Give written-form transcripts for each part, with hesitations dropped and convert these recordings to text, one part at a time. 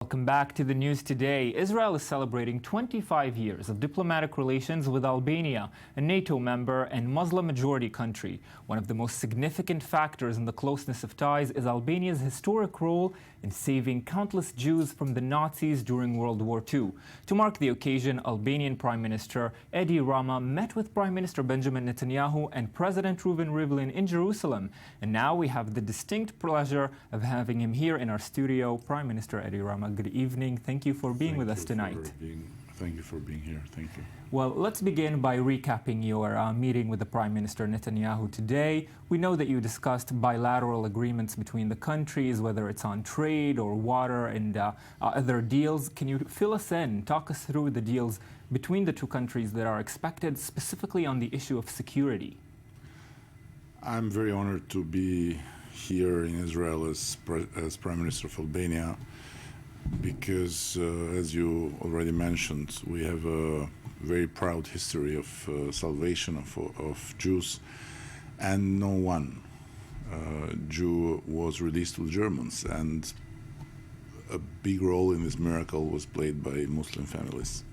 Welcome back to the news today. Israel is celebrating 25 years of diplomatic relations with Albania, a NATO member and Muslim-majority country. One of the most significant factors in the closeness of ties is Albania's historic role in saving countless Jews from the Nazis during World War II. To mark the occasion, Albanian Prime Minister Rama met with Prime Minister Benjamin Netanyahu and President Reuven Rivlin in Jerusalem. And now we have the distinct pleasure of having him here in our studio. Prime Minister Rama, good evening. Thank you for being with us tonight. Thank you for being here. Thank you. Well, let's begin by recapping your meeting with the Prime Minister Netanyahu today. We know that you discussed bilateral agreements between the countries, whether it's on trade or water and other deals. Can you fill us in, talk us through the deals between the two countries that are expected, specifically on the issue of security? I'm very honored to be here in Israel as Prime Minister of Albania, because, as you already mentioned, we have a very proud history of salvation of Jews, and no one Jew was released to the Germans, and a big role in this miracle was played by Muslim families.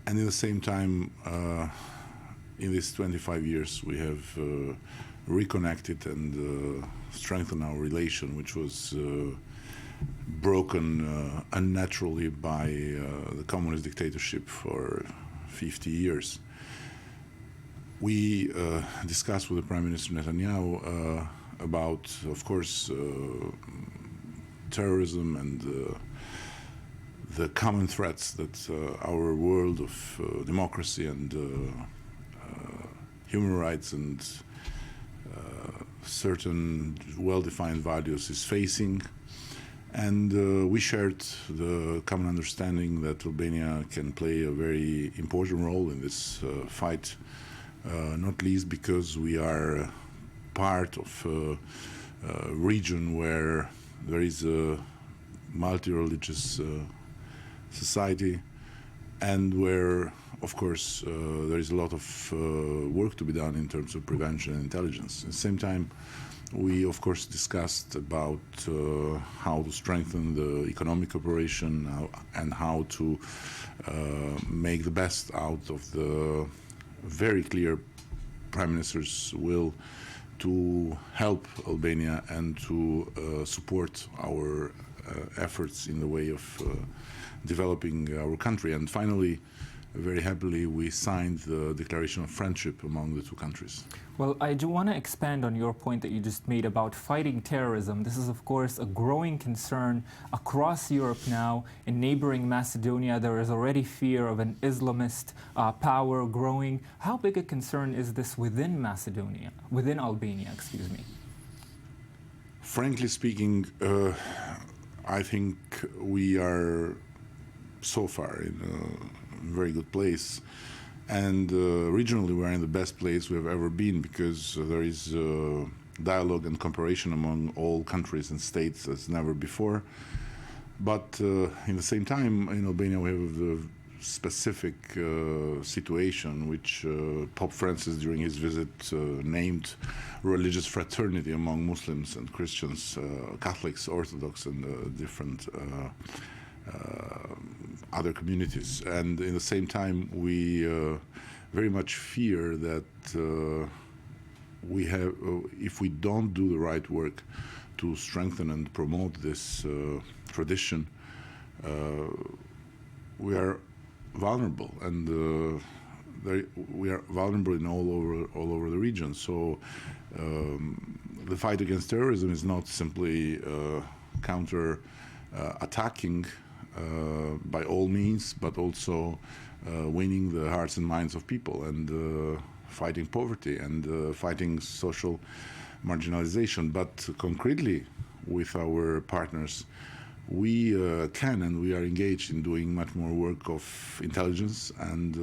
And at the same time, in these 25 years, we have reconnected and strengthened our relation, which was broken unnaturally by the communist dictatorship for 50 years. We discussed with the Prime Minister Netanyahu about, of course, terrorism and the common threats that our world of democracy and human rights and certain well-defined values is facing. And we shared the common understanding that Albania can play a very important role in this fight, not least because we are part of a region where there is a multi-religious society, and where, of course, there is a lot of work to be done in terms of prevention and intelligence. At the same time, we, of course, discussed about how to strengthen the economic cooperation and how to make the best out of the very clear Prime Minister's will to help Albania and to support our efforts in the way of developing our country. And finally, very happily, we signed the declaration of friendship among the two countries. Well, I do want to expand on your point that you just made about fighting terrorism. This is, of course, a growing concern across Europe now. In neighboring Macedonia, there is already fear of an Islamist power growing. How big a concern is this within Macedonia, within Albania, excuse me? Frankly speaking, I think we are so far in a very good place, and regionally we're in the best place we have ever been, because there is dialogue and cooperation among all countries and states as never before. But in the same time, in Albania we have the specific situation which Pope Francis during his visit named religious fraternity among Muslims and Christians, Catholics, Orthodox, and different other communities. And in the same time, we very much fear that we have, if we don't do the right work to strengthen and promote this tradition, we are vulnerable, and we are vulnerable in all over the region. So the fight against terrorism is not simply counter attacking by all means, but also winning the hearts and minds of people, and fighting poverty and fighting social marginalization. But concretely, with our partners, we can and we are engaged in doing much more work of intelligence and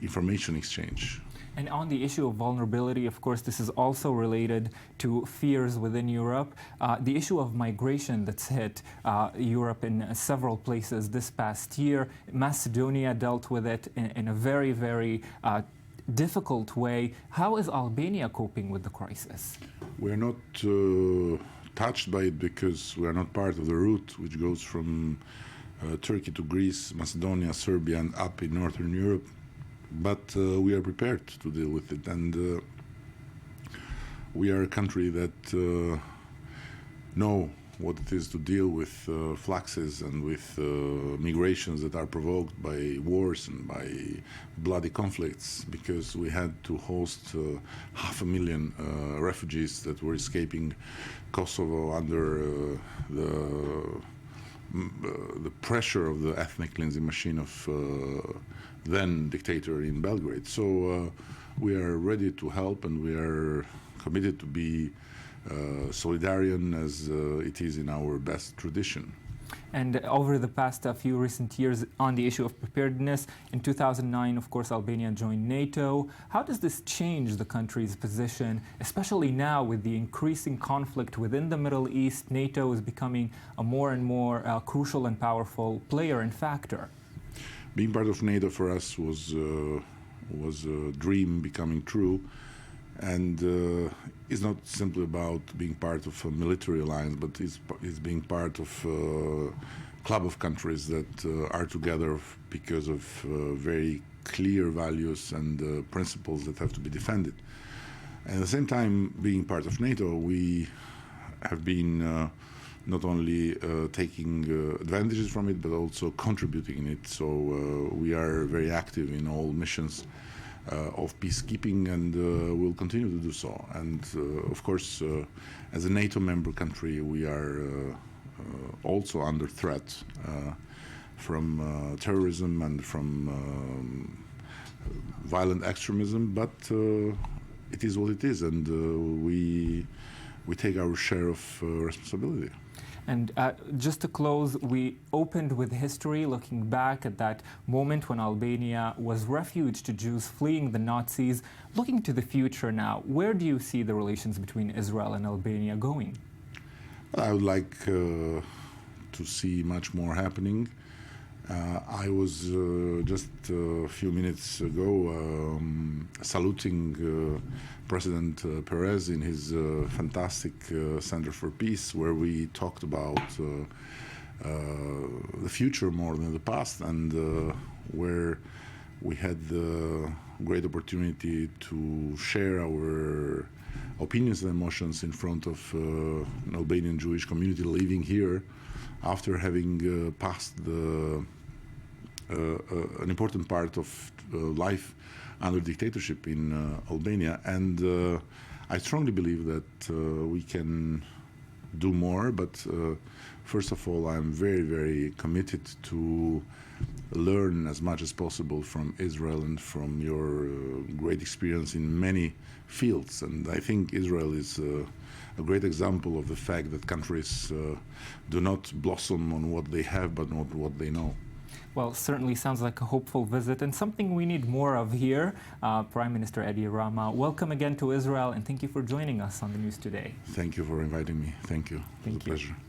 information exchange. And on the issue of vulnerability, of course, this is also related to fears within Europe. The issue of migration that's hit Europe in several places this past year. Macedonia dealt with it in a very, very difficult way. How is Albania coping with the crisis? We're not touched by it because we are not part of the route which goes from Turkey to Greece, Macedonia, Serbia, and up in Northern Europe. But we are prepared to deal with it, and we are a country that know what it is to deal with fluxes and with migrations that are provoked by wars and by bloody conflicts, because we had to host 500,000 refugees that were escaping Kosovo under the pressure of the ethnic cleansing machine of then dictator in Belgrade. So we are ready to help, and we are committed to be solidarian as it is in our best tradition. And over the past few recent years on the issue of preparedness, in 2009, of course, Albania joined NATO. How does this change the country's position, especially now with the increasing conflict within the Middle East? NATO is becoming a more and more crucial and powerful player and factor. Being part of NATO for us was a dream becoming true. And it's not simply about being part of a military alliance, but it's being part of a club of countries that are together because of very clear values and principles that have to be defended. And at the same time, being part of NATO, we have been not only taking advantages from it, but also contributing in it. So we are very active in all missions of peacekeeping, and will continue to do so. And of course, as a NATO member country, we are also under threat from terrorism and from violent extremism, but it is what it is, and we take our share of responsibility. And just to close, we opened with history, looking back at that moment when Albania was refuge to Jews fleeing the Nazis. Looking to the future now, where do you see the relations between Israel and Albania going? I would like to see much more happening. I was just a few minutes ago saluting President Perez in his fantastic Center for Peace, where we talked about the future more than the past, and where we had the great opportunity to share our opinions and emotions in front of an Albanian Jewish community living here after having passed an important part of life under dictatorship in Albania. And I strongly believe that we can do more, but first of all, I'm very, very committed to learn as much as possible from Israel and from your great experience in many fields. And I think Israel is a great example of the fact that countries do not blossom on what they have, but on what they know. Well, certainly sounds like a hopeful visit and something we need more of here. Prime Minister Rama, welcome again to Israel, and thank you for joining us on the news today. Thank you for inviting me. Thank you. Thank you. It was a pleasure.